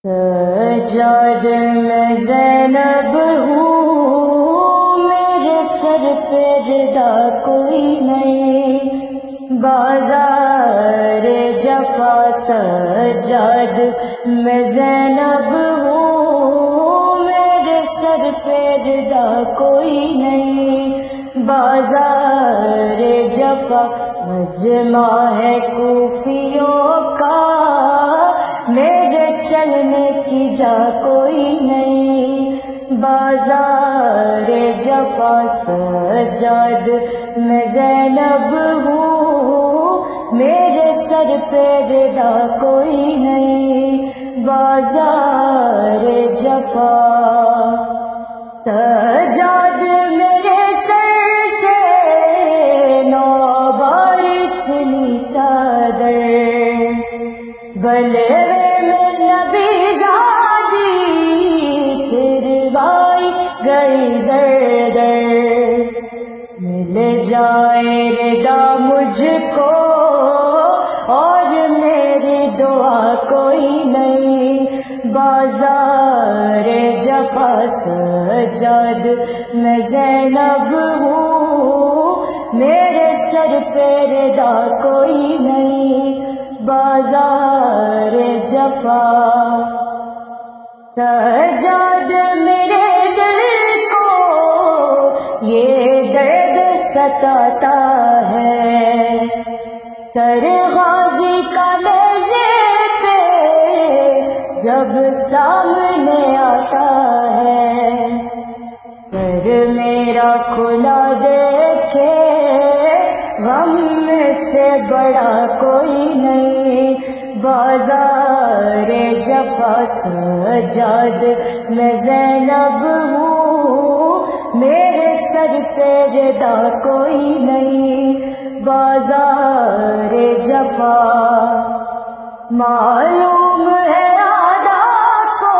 سجاد میں زینب ہوں، میرے سر پہ ردا کوئی نہیں، بازار جفا سجاد میں زینب ہوں، میرے سر پہ ردا کوئی نہیں، بازار جفا مجمع ہے کوفیوں کا، میرے چلنے کی جا کوئی نہیں، بازار جفا سجاد میں زینب ہوں، میرے سر پہ ردا کوئی نہیں، بازار جفا سجاد میرے سر سے 9 بار چھنی چادر، بلے میں نبی زادی پھر بائی گئی در در، مل جائے ردا مجھ کو اور میری دعا کوئی نہیں، بازار جفا سجاد میں زینب ہوں، میرے سر پہ ردا کوئی نہیں، بازار جفا سجاد میرے دل کو یہ درد ستاتا ہے، سر غازی کا نیزے پہ جب سامنے آتا ہے، سر میرا کھلا دیکھے غم سے بڑا کوئی نہیں، بازار جفا سجاد میں زینب ہوں، میرے سر پہ ردا کوئی نہیں، بازار جفا معلوم ہے آدھا کو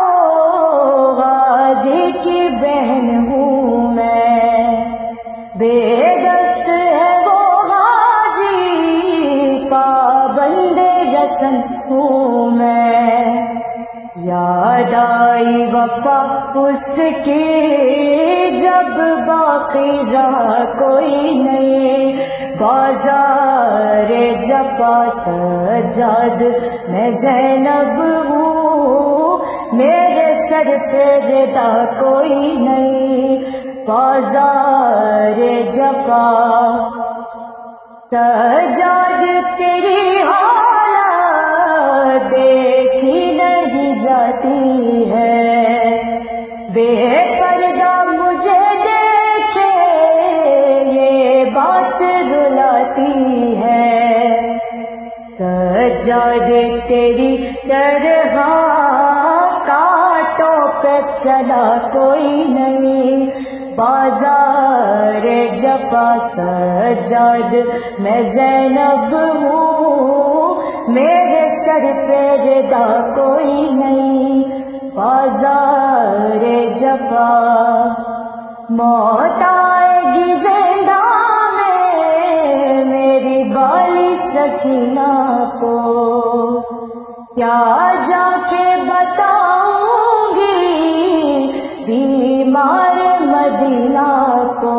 غازی کی بہن ہوں میں، بے دست ہے وہ غازی پابند رسم ہوں میں، یاد آئی وفا اس کی جب باقی رہا کوئی نہیں، بازار جفا سجاد میں زینب ہوں، میرے سر پہ ردا کوئی نہیں، بازار جفا سجاد تیری حالت دیکھی نہیں جاتی ہے، بے پردہ مجھے دیکھے یہ بات رلاتی ہے، سجاد تیری طرح کانٹوں پہ چلا کوئی نہیں، بازار جفا سجاد میں زینب ہوں، میرے سر پہ ردا کوئی نہیں، بازار جفا موت آئے گی زندہ میں میری بالی سکینہ کو، کیا جا کے بتاؤں گی بیمار مدینہ کو،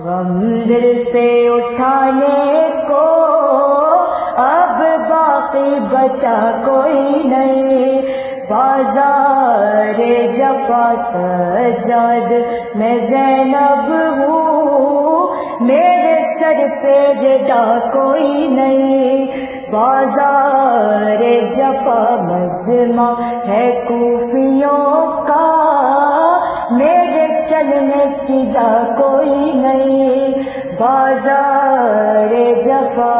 غم دل پہ اٹھانے کو اب باقی بچا کوئی نہیں، بازار جفا سجاد میں زینب ہوں، میرے سر پہ ردا کوئی نہیں، بازار جفا مجمع ہے کوفیوں کا، میرے چلنے کی جا کوئی نہیں، بازار جفا